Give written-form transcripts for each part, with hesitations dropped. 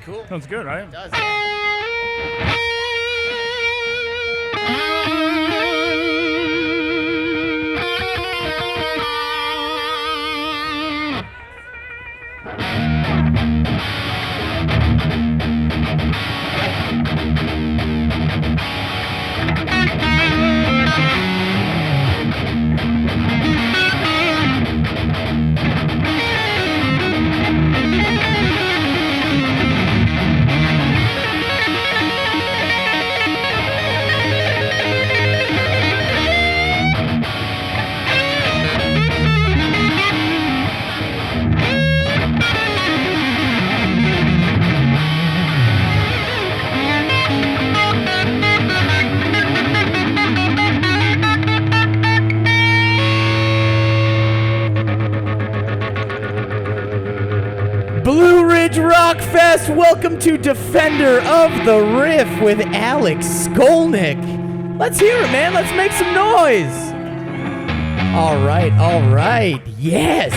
cool. Sounds good, right? It does, yeah. Rockfest, welcome to Defender of the Riff with Alex Skolnick. Let's hear it, man. Let's make some noise. All right. Yes.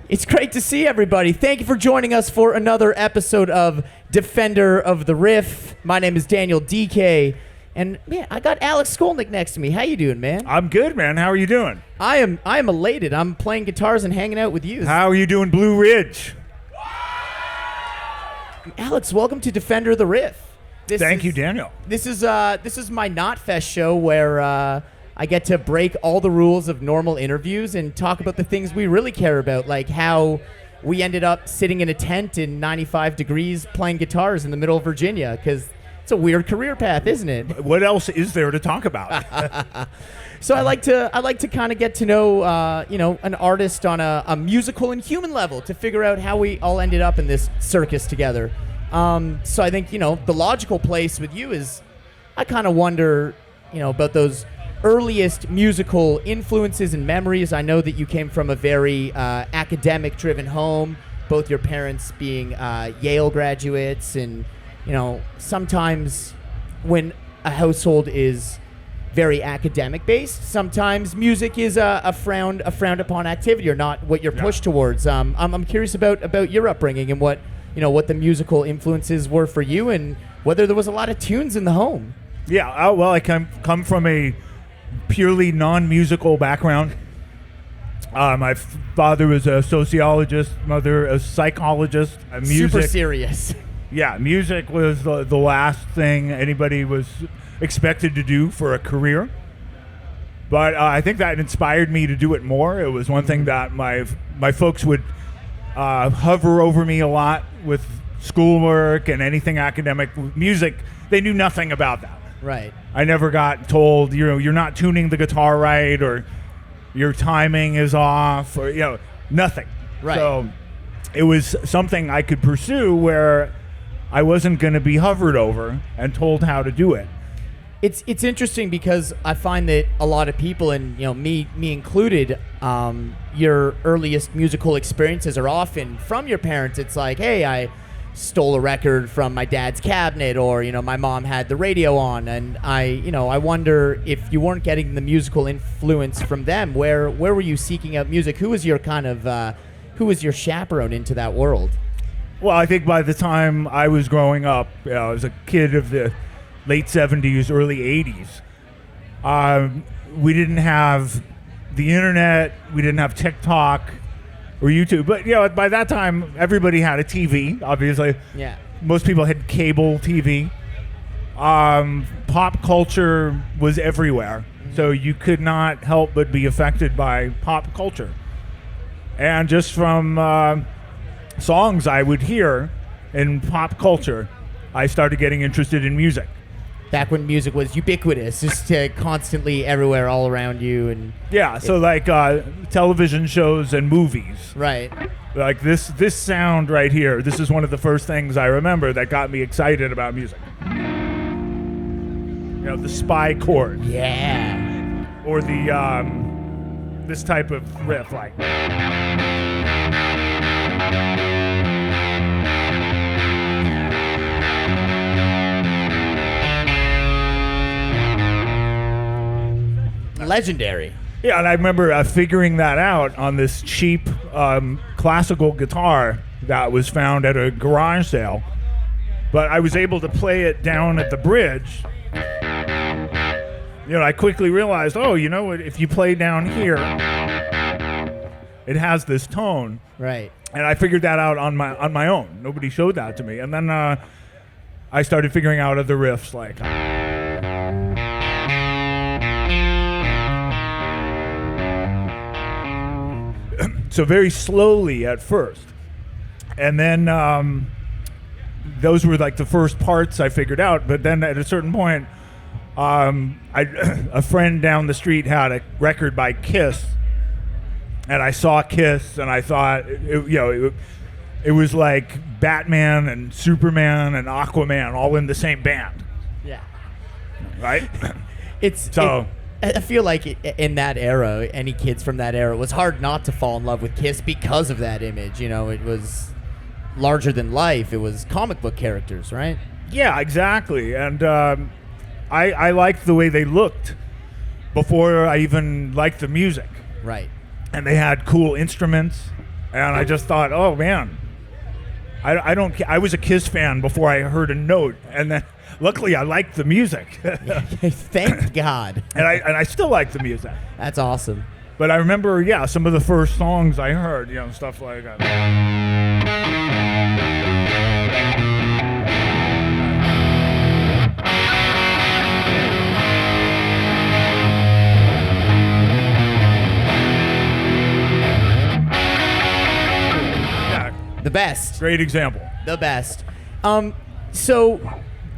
It's great to see everybody. Thank you for joining us for another episode of Defender of the Riff. My name is Daniel Dekay, and man, I got Alex Skolnick next to me. How you doing, man? I'm good, man. How are you doing? I am elated. I'm playing guitars and hanging out with you. How are you doing, Blue Ridge? Alex, welcome to Defender of the Riff. Thank you, Daniel. This is my Knotfest show where I get to break all the rules of normal interviews and talk about the things we really care about, like how we ended up sitting in a tent in 95 degrees playing guitars in the middle of Virginia, because it's a weird career path, isn't it? What else is there to talk about? So I like to kind of get to know an artist on a musical and human level to figure out how we all ended up in this circus together. So I think the logical place with you is I kind of wonder about those earliest musical influences and memories. I know that you came from a very academic-driven home, both your parents being Yale graduates, and sometimes when a household is very academic based, sometimes music is a frowned upon activity, or not what you're pushed towards. I'm curious about your upbringing and what the musical influences were for you, and whether there was a lot of tunes in the home. Yeah, well, I come from a purely non-musical background. My father was a sociologist, mother a psychologist. Super serious. Yeah, music was the last thing anybody was expected to do for a career. But I think that inspired me to do it more. It was one thing that my folks would hover over me a lot with schoolwork and anything academic. Music, they knew nothing about that. Right. I never got told, you're not tuning the guitar right, or your timing is off, or nothing. Right. So it was something I could pursue where I wasn't going to be hovered over and told how to do it. It's interesting because I find that a lot of people, and me included, your earliest musical experiences are often from your parents. It's like, hey, I stole a record from my dad's cabinet, or my mom had the radio on, and I wonder if you weren't getting the musical influence from them. Where were you seeking out music? Who was your chaperone into that world? Well, I think by the time I was growing up, I was a kid of the late 70s, early 80s. We didn't have the internet, we didn't have TikTok or YouTube, but by that time everybody had a TV, obviously. Yeah. Most people had cable TV. Pop culture was everywhere, so you could not help but be affected by pop culture. And just from songs I would hear in pop culture, I started getting interested in music. Back when music was ubiquitous, just constantly everywhere, all around you, and so like television shows and movies. Right. Like this sound right here. This is one of the first things I remember that got me excited about music. The spy chord. Yeah. Or the this type of riff, like. Legendary. Yeah, and I remember figuring that out on this cheap classical guitar that was found at a garage sale. But I was able to play it down at the bridge. I quickly realized, if you play down here, it has this tone. Right. And I figured that out on my own. Nobody showed that to me. And then I started figuring out other riffs like. So very slowly at first. And then those were like the first parts I figured out. But then at a certain point, a friend down the street had a record by Kiss. And I saw Kiss, and I thought, it was like Batman and Superman and Aquaman all in the same band. Yeah. Right? I feel like in that era, any kids from that era, it was hard not to fall in love with Kiss because of that image. It was larger than life. It was comic book characters, right? Yeah, exactly. And I liked the way they looked before I even liked the music. Right. And they had cool instruments, and I just thought, oh man, I was a Kiss fan before I heard a note, and then luckily I liked the music. Thank God. And I still like the music. That's awesome. But I remember, some of the first songs I heard, stuff like The best. Great example. The best. So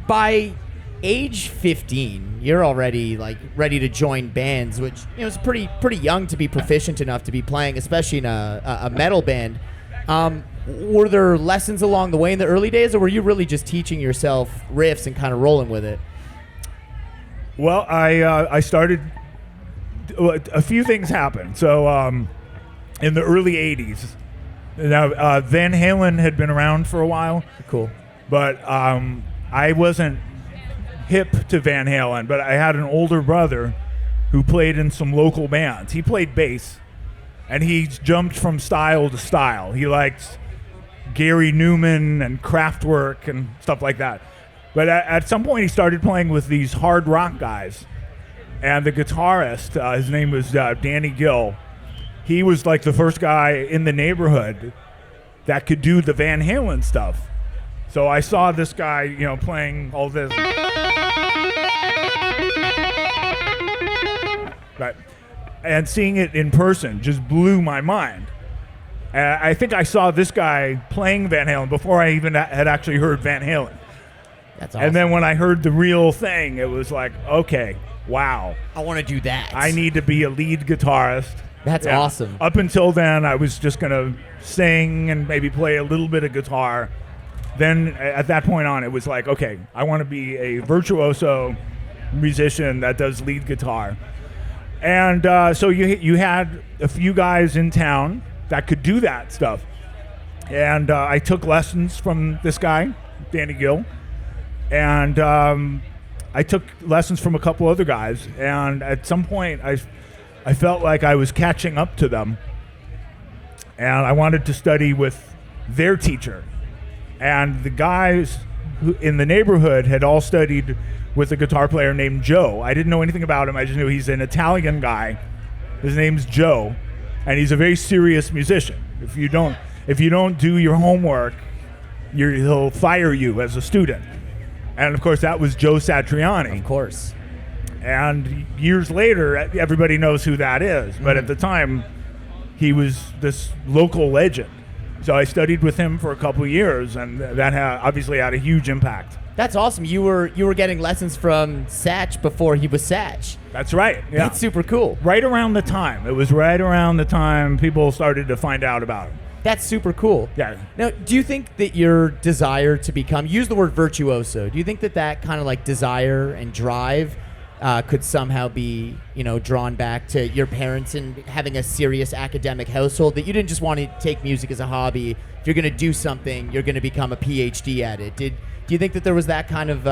by age 15, you're already like ready to join bands, which is pretty young to be proficient enough to be playing, especially in a metal band. Were there lessons along the way in the early days, or were you really just teaching yourself riffs and kind of rolling with it? Well, I started. A few things happened. So in the early '80s. Now, Van Halen had been around for a while. Cool. But I wasn't hip to Van Halen, but I had an older brother who played in some local bands. He played bass, and he jumped from style to style. He liked Gary Newman and Kraftwerk and stuff like that. But at some point, he started playing with these hard rock guys. And the guitarist, his name was Danny Gill. He was like the first guy in the neighborhood that could do the Van Halen stuff. So I saw this guy, playing all this. Right. And seeing it in person just blew my mind. I think I saw this guy playing Van Halen before I even had actually heard Van Halen. That's awesome. And then when I heard the real thing, it was like, okay, wow. I want to do that. I need to be a lead guitarist. That's awesome. Up until then, I was just going to sing and maybe play a little bit of guitar. Then at that point on, it was like, okay, I want to be a virtuoso musician that does lead guitar. And so you had a few guys in town that could do that stuff. And I took lessons from this guy, Danny Gill. And I took lessons from a couple other guys. And at some point, I felt like I was catching up to them, and I wanted to study with their teacher. And the guys in the neighborhood had all studied with a guitar player named Joe. I didn't know anything about him. I just knew he's an Italian guy. His name's Joe, and he's a very serious musician. If you don't do your homework, he'll fire you as a student. And of course, that was Joe Satriani. Of course. And years later, everybody knows who that is. But at the time, he was this local legend. So I studied with him for a couple of years, and that obviously had a huge impact. That's awesome. You were getting lessons from Satch before he was Satch. That's right. Yeah. That's super cool. Right around the time. It was right around the time people started to find out about him. That's super cool. Yeah. Now, do you think that your desire to use the word virtuoso, do you think that kind of like desire and drive could somehow be, drawn back to your parents and having a serious academic household, that you didn't just want to take music as a hobby? If you're going to do something, you're going to become a PhD at it. Do you think that there was that kind of,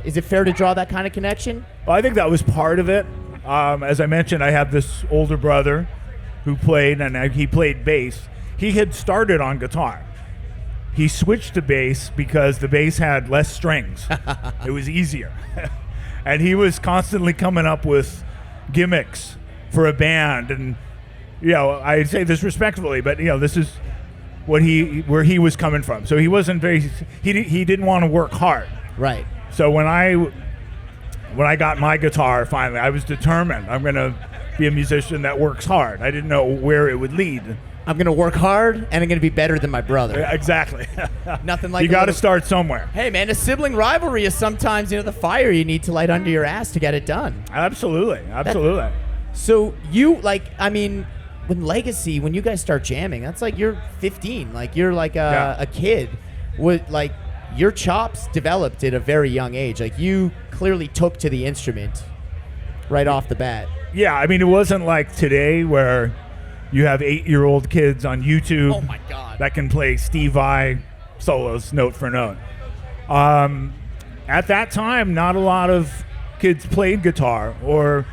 is it fair to draw that kind of connection? Well, I think that was part of it. As I mentioned, I have this older brother who played, and he played bass. He had started on guitar. he switched to bass because the bass had less strings. It was easier. And he was constantly coming up with gimmicks for a band. And, I say this respectfully, but, this is where he was coming from. So he wasn't he didn't want to work hard. Right. So when I got my guitar finally, I was determined I'm going to be a musician that works hard. I didn't know where it would lead. I'm going to work hard, and I'm going to be better than my brother. Yeah, exactly. Nothing like you got to start somewhere. Hey, man, a sibling rivalry is sometimes, the fire you need to light under your ass to get it done. Absolutely. So when Legacy, when you guys start jamming, that's like you're 15. Like you're like a kid. Your chops developed at a very young age. Like you clearly took to the instrument right off the bat. Yeah, it wasn't like today where you have 8-year-old kids on YouTube oh my God. that can play Steve Vai solos note for note. At that time, not a lot of kids played guitar, or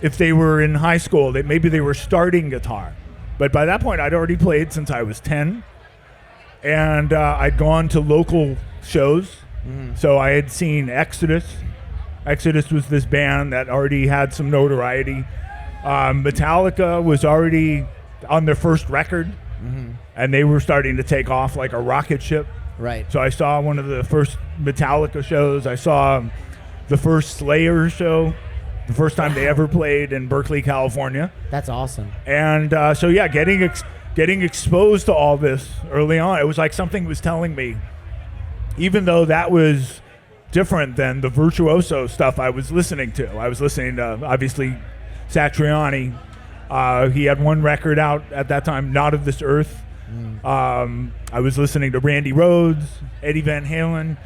if they were in high school, maybe they were starting guitar. But by that point, I'd already played since I was 10, and I'd gone to local shows. Mm-hmm. So I had seen Exodus. Exodus was this band that already had some notoriety. Metallica was already on their first record, and they were starting to take off like a rocket ship. Right. So I saw one of the first Metallica shows. I saw the first Slayer show, the first time they ever played in Berkeley, California. That's awesome. And getting exposed to all this early on, it was like something was telling me, even though that was different than the virtuoso stuff I was listening to. I was listening to, obviously, Satriani. He had one record out at that time, Not of This Earth. I was listening to Randy Rhoads, Eddie Van Halen.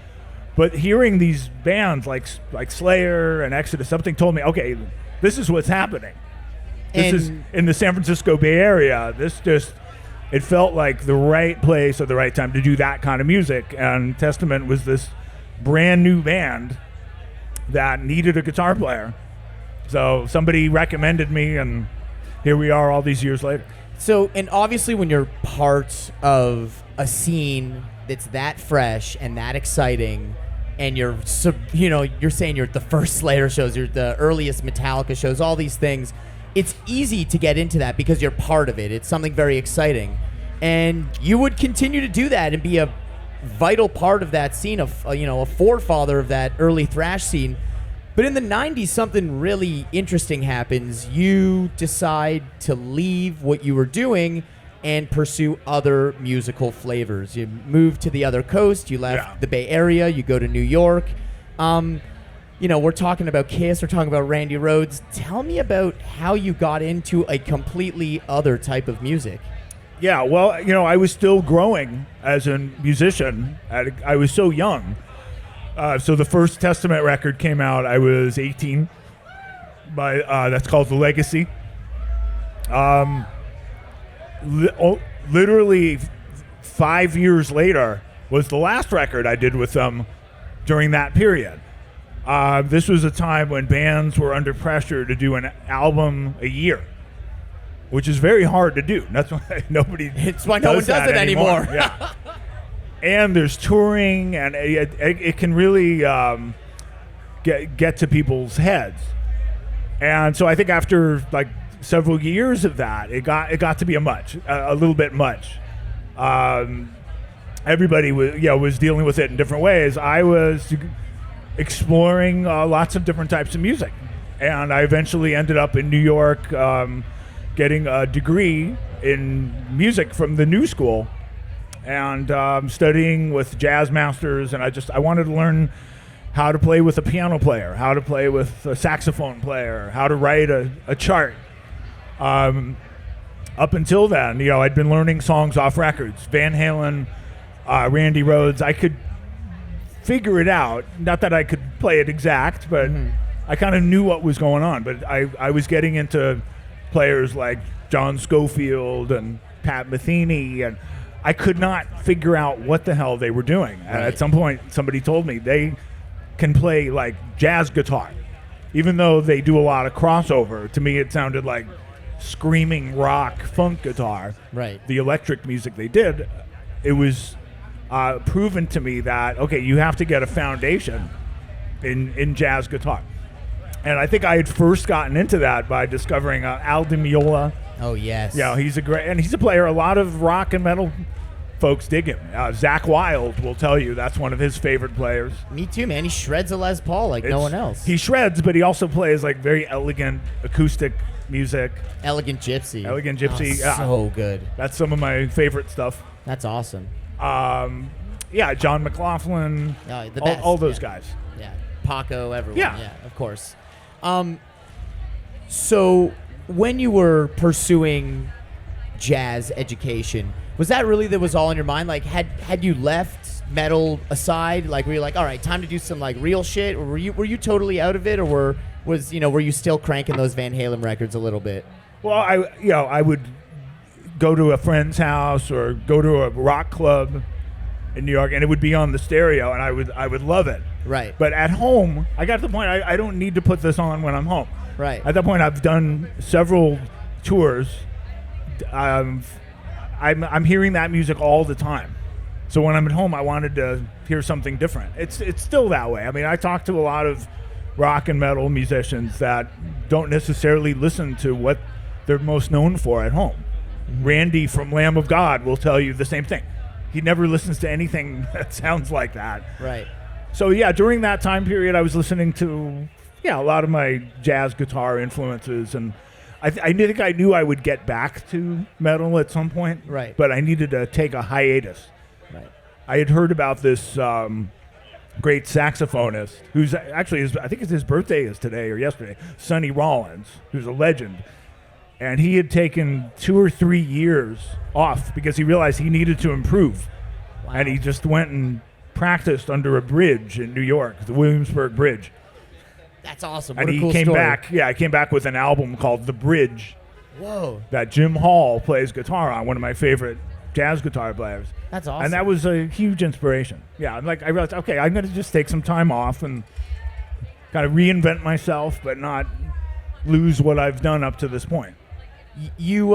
But hearing these bands like Slayer and Exodus, something told me, okay, this is what's happening. This is in the San Francisco Bay Area. It felt like the right place at the right time to do that kind of music. And Testament was this brand new band that needed a guitar player. So somebody recommended me, and here we are all these years later. So, and obviously when you're part of a scene that's that fresh and that exciting, and you're saying you're at the first Slayer shows, you're the earliest Metallica shows, all these things, it's easy to get into that because you're part of it. It's something very exciting. And you would continue to do that and be a vital part of that scene, a forefather of that early thrash scene. But in the 90s, something really interesting happens. You decide to leave what you were doing and pursue other musical flavors. You move to the other coast. You left the Bay Area. You go to New York. We're talking about Kiss. We're talking about Randy Rhoads. Tell me about how you got into a completely other type of music. Yeah, well, I was still growing as a musician. I was so young. So the first Testament record came out, I was 18. That's called The Legacy. Literally 5 years later was the last record I did with them during that period. This was a time when bands were under pressure to do an album a year, which is very hard to do. That's why no one does it anymore. Yeah. And there's touring, and it can really get to people's heads. And so I think after like several years of that, it got to be a little bit much. Everybody was dealing with it in different ways. I was exploring lots of different types of music, and I eventually ended up in New York getting a degree in music from the New School, and studying with jazz masters. And I wanted to learn how to play with a piano player, how to play with a saxophone player, how to write a chart. Up until then, I'd been learning songs off records. Van Halen, Randy Rhoads. I could figure it out. Not that I could play it exact, but I kind of knew what was going on. But I was getting into players like John Scofield and Pat Metheny, and I could not figure out what the hell they were doing. Right. And at some point, somebody told me they can play like jazz guitar. Even though they do a lot of crossover, to me it sounded like screaming rock funk guitar. Right. The electric music they did, it was proven to me that, okay, you have to get a foundation in jazz guitar. And I think I had first gotten into that by discovering Al Di Meola. Oh, yes. Yeah, he's a player. A lot of rock and metal folks dig him. Zakk Wylde will tell you that's one of his favorite players. Me too, man. He shreds a Les Paul like no one else. He shreds, but he also plays like very elegant acoustic music. Elegant Gypsy. Elegant Gypsy. Oh, so good. That's some of my favorite stuff. That's awesome. Yeah, John McLaughlin. The best. All those guys. Yeah. Paco, everyone. Yeah. Of course. So when you were pursuing jazz education, was that really that was all in your mind? Like, had you left metal aside? Like, were you like, all right, time to do some like real shit? Or were you totally out of it, or were you still cranking those Van Halen records a little bit? Well, I would go to a friend's house or go to a rock club in New York, and it would be on the stereo, and I would love it. Right. But at home, I got to the point I don't need to put this on when I'm home. Right. At that point, I've done several tours. I'm hearing that music all the time. So when I'm at home, I wanted to hear something different. It's still that way. I mean, I talk to a lot of rock and metal musicians that don't necessarily listen to what they're most known for at home. Mm-hmm. Randy from Lamb of God will tell you the same thing. He never listens to anything that sounds like that. Right. So yeah, during that time period, I was listening to a lot of my jazz guitar influences, and I think I knew I would get back to metal at some point. Right. But I needed to take a hiatus. Right. I had heard about this great saxophonist who's actually I think his birthday is today or yesterday, Sonny Rollins, who's a legend. And he had taken 2 or 3 years off because he realized he needed to improve. Wow. And he just went and practiced under a bridge in New York, the Williamsburg Bridge. That's awesome. And what a he cool came story. back. Yeah, he came back with an album called The Bridge. Whoa. That Jim Hall plays guitar on, one of my favorite jazz guitar players. That's awesome. And that was a huge inspiration. Yeah, I realized, okay, I'm going to just take some time off and kind of reinvent myself, but not lose what I've done up to this point. You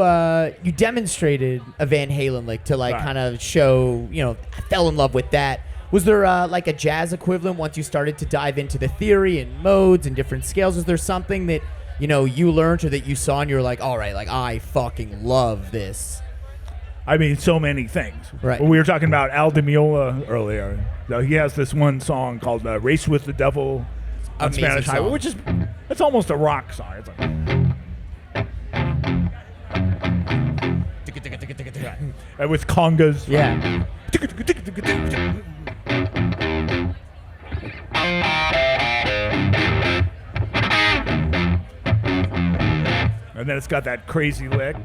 demonstrated a Van Halen lick to Right. kind of show, I fell in love with that. Was there like a jazz equivalent once you started to dive into the theory and modes and different scales? Was there something that, you learned or that you saw and you were like, all right, like I fucking love this? I mean, so many things. Right. We were talking about Al Di Meola earlier. He has this one song called "Race with the Devil" on Amazing Spanish Highway, song. which it's almost a rock song. It's like, with congas. Yeah. And then it's got that crazy lick.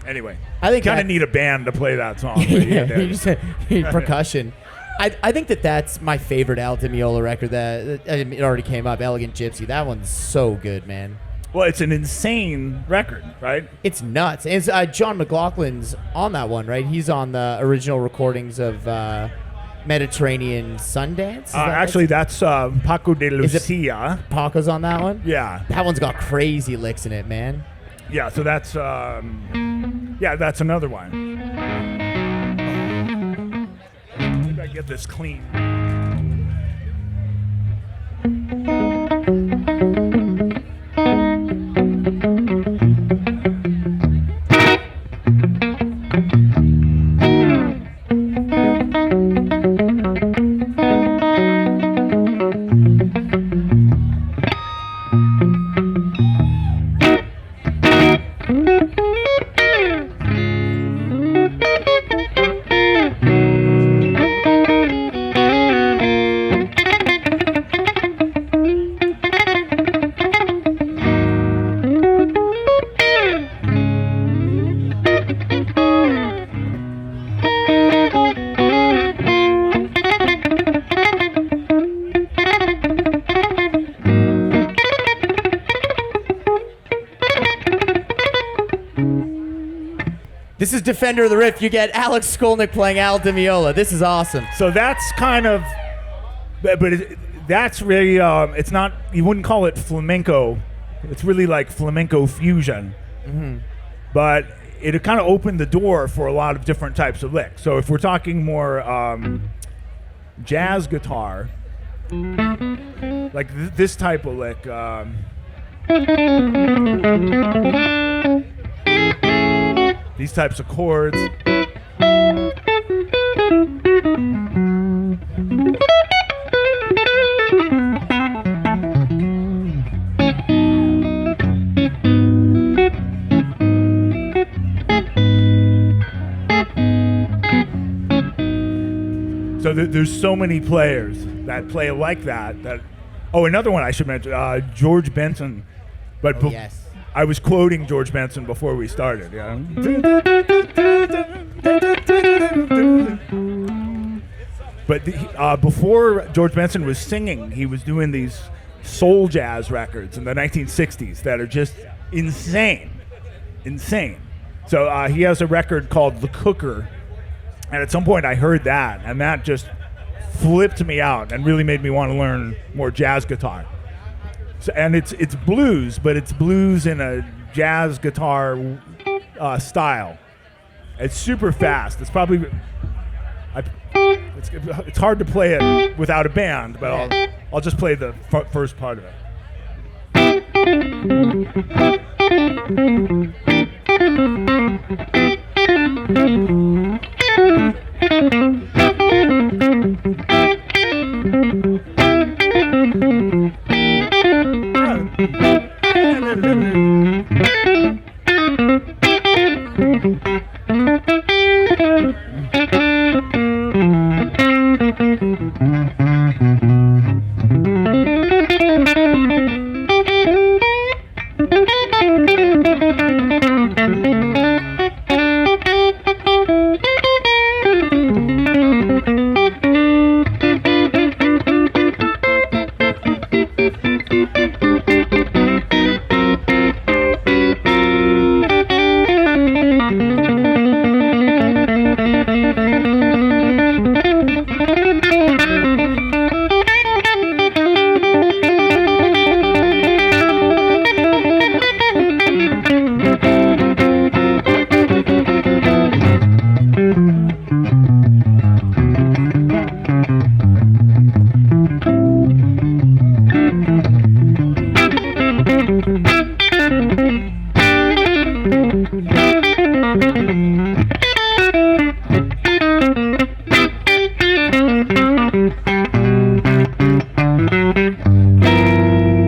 Anyway, I think kind that- of need a band to play that song. Yeah, you just need percussion. I think that's my favorite Al Di Meola record. It already came up, Elegant Gypsy. That one's so good, man. Well, it's an insane record, right? It's nuts. And it's, John McLaughlin's on that one, right? He's on the original recordings of Mediterranean Sundance. Is Actually, that's Paco de Is it- Lucia. Paco's on that one? Yeah. That one's got crazy licks in it, man. Yeah, so that's that's another one. Maybe I get this clean. This is Defender of the Riff. You get Alex Skolnick playing Al Di Meola. This is awesome. So that's kind of, that's really, it's not, you wouldn't call it flamenco. It's really like flamenco fusion. Mm-hmm. But it kind of opened the door for a lot of different types of licks. So if we're talking more jazz guitar, like this type of lick, these types of chords. So there's so many players that play like that. Oh, another one I should mention, George Benson. But yes. I was quoting George Benson before we started. Yeah. But before George Benson was singing, he was doing these soul jazz records in the 1960s that are just insane. So he has a record called The Cooker. And at some point I heard that, and that just flipped me out and really made me want to learn more jazz guitar. So, and it's blues, but it's blues in a jazz guitar style. It's super fast. It's probably it's hard to play it without a band, but I'll just play the first part of it.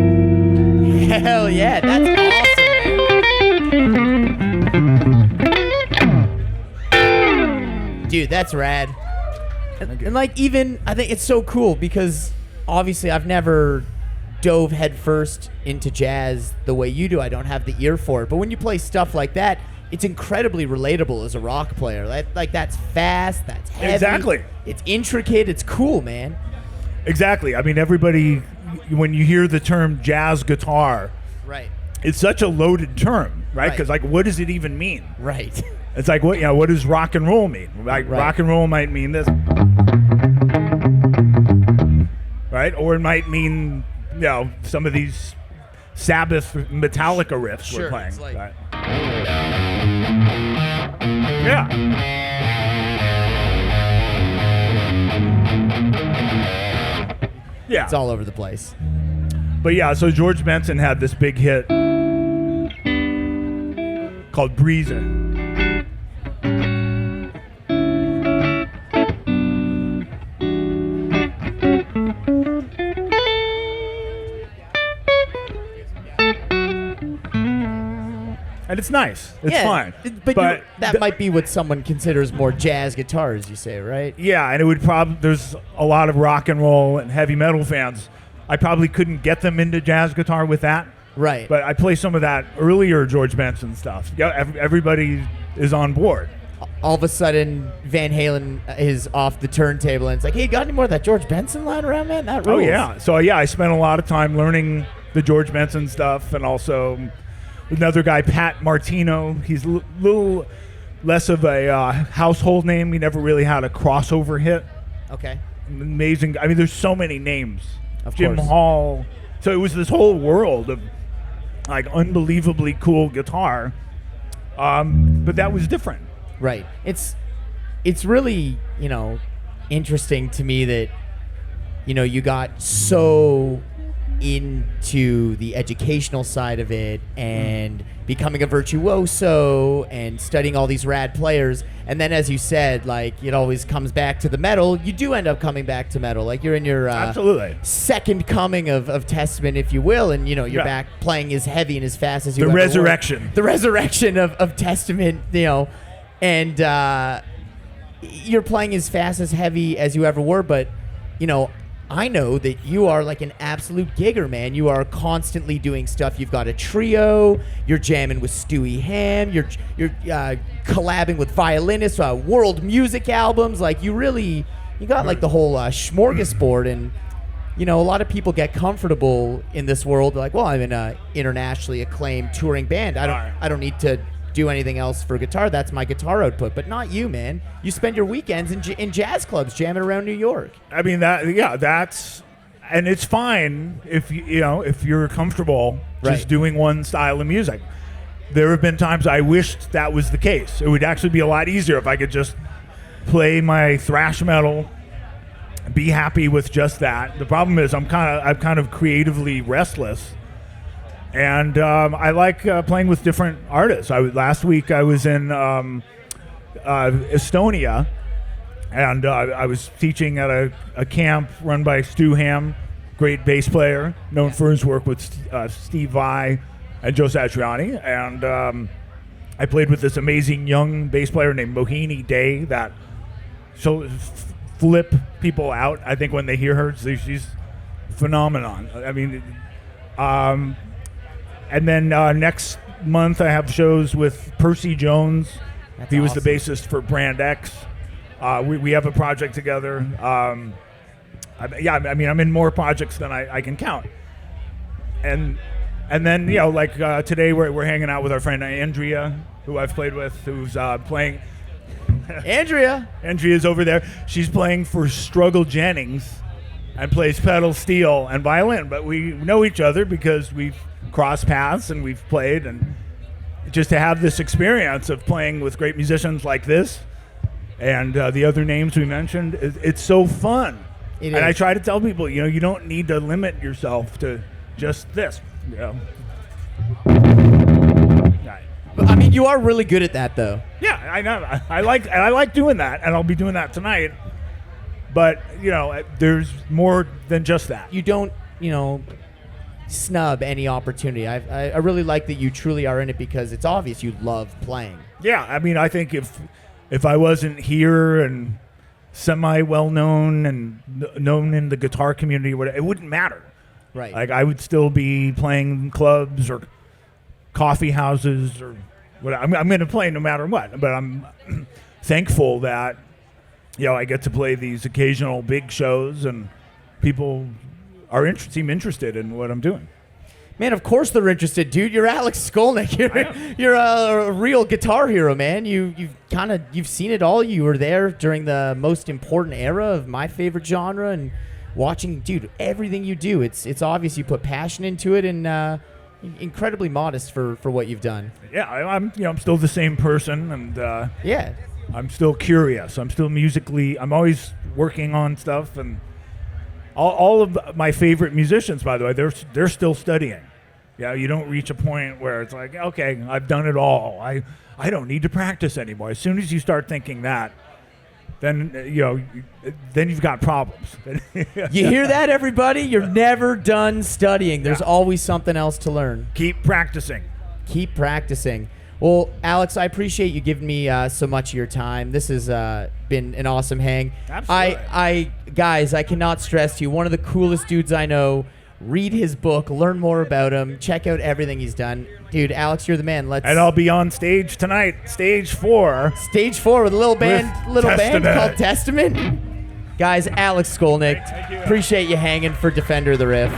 Hell yeah, that's awesome. Dude, that's rad. And like, even I think it's so cool because obviously I've never dove headfirst into jazz the way you do. I don't have the ear for it. But when you play stuff like that, it's incredibly relatable as a rock player. Like that's fast, that's heavy. Exactly. It's intricate, it's cool, man. Exactly. I mean, everybody, when you hear the term jazz guitar, Right. it's such a loaded term, right? Right. Because like, what does it even mean? Right. It's like, what does rock and roll mean? Like, Right. rock and roll might mean this, right? Or it might mean, some of these Sabbath, Metallica riffs Sure, we're playing. it's like- right? Yeah. Yeah. It's all over the place. But yeah, so George Benson had this big hit called Breezin'. And it's nice. It's fine. But that might be what someone considers more jazz guitar, as you say, right? Yeah, and it would probably, there's a lot of rock and roll and heavy metal fans. I probably couldn't get them into jazz guitar with that. Right. But I play some of that earlier George Benson stuff. Yeah, everybody is on board. All of a sudden, Van Halen is off the turntable, and it's like, hey, got any more of that George Benson lying around, man? That rules. Oh, yeah. So, yeah, I spent a lot of time learning the George Benson stuff, and also another guy, Pat Martino. He's a little less of a household name. We never really had a crossover hit. Okay. Amazing. I mean, there's so many names. Of Jim course. Hall. So it was this whole world of like unbelievably cool guitar. But that was different. Right. It's really, interesting to me that, you got so into the educational side of it and becoming a virtuoso and studying all these rad players. And then, as you said, like, it always comes back to the metal. You do end up coming back to metal. Like, you're in your Absolutely. second coming of Testament, if you will. And, you're Yeah. back playing as heavy and as fast as you The ever were. resurrection. The resurrection of Testament, and you're playing as fast, as heavy as you ever were. But, I know that you are like an absolute gigger, man. You are constantly doing stuff. You've got a trio. You're jamming with Stewie Ham. You're collabing with violinists, world music albums. Like, you got like the whole smorgasbord. And, a lot of people get comfortable in this world. They're like, well, I'm in a internationally acclaimed touring band. I don't need to do anything else for guitar. That's my guitar output. But not you, man. You spend your weekends in jazz clubs jamming around New York. I mean, that's, and it's fine if if you're comfortable just Right. doing one style of music. There have been times I wished that was the case. It would actually be a lot easier if I could just play my thrash metal, be happy with just that. The problem is I'm kind of creatively restless. And I like playing with different artists. Last week I was in Estonia, and I was teaching at a camp run by Stu Ham, great bass player, known for his work with Steve Vai and Joe Satriani. And I played with this amazing young bass player named Mohini Day that flip people out, I think, when they hear her. She's a phenomenon. I mean... And then next month I have shows with Percy Jones. That's he was the awesome. bassist for Brand X. We have a project together. I'm in more projects than I can count. And then today we're hanging out with our friend Andrea, who I've played with, who's playing. Andrea. Andrea's over there. She's playing for Struggle Jennings and plays pedal steel and violin. But we know each other because we've crossed paths and we've played, and just to have this experience of playing with great musicians like this and the other names we mentioned, it's so fun. It and I is. try to tell people, you don't need to limit yourself to just this. I mean, you are really good at that, though. Yeah, I know. I like doing that, and I'll be doing that tonight. But there's more than just that. You don't, snub any opportunity. I really like that you truly are in it because it's obvious you love playing. Yeah, I mean, I think if I wasn't here and semi-well-known and known in the guitar community, it wouldn't matter. Right. Like, I would still be playing clubs or coffee houses or whatever. I'm going to play no matter what. But I'm thankful that, I get to play these occasional big shows and people seem interested in what I'm doing. Man, of course they're interested, dude. You're Alex Skolnick. You're a real guitar hero, man. You've seen it all. You were there during the most important era of my favorite genre, and watching, dude, everything you do. It's obvious you put passion into it, and incredibly modest for what you've done. Yeah, I'm still the same person, and Yeah. I'm still curious. I'm still musically. I'm always working on stuff, and all of my favorite musicians, by the way, they're still studying. Yeah, you don't reach a point where it's like, okay, I've done it all. I don't need to practice anymore. As soon as you start thinking that, then then you've got problems. You hear that, everybody? You're never done studying. There's Yeah. always something else to learn. Keep practicing. Keep practicing. Well, Alex, I appreciate you giving me so much of your time. This has been an awesome hang. Absolutely. Guys, I cannot stress to you, one of the coolest dudes I know. Read his book, learn more about him, check out everything he's done. Dude, Alex, you're the man. And I'll be on stage tonight, stage 4. Stage 4 with a little band Testament. called Testament. Guys, Alex Skolnick. Thank you. Appreciate you hanging for Defender of the Riff.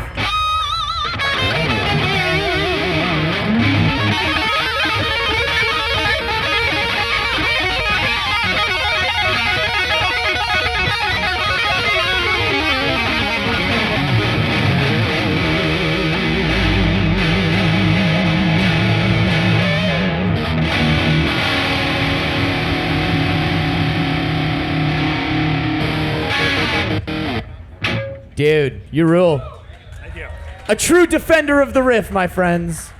Dude, you rule. Thank you. A true defender of the riff, my friends.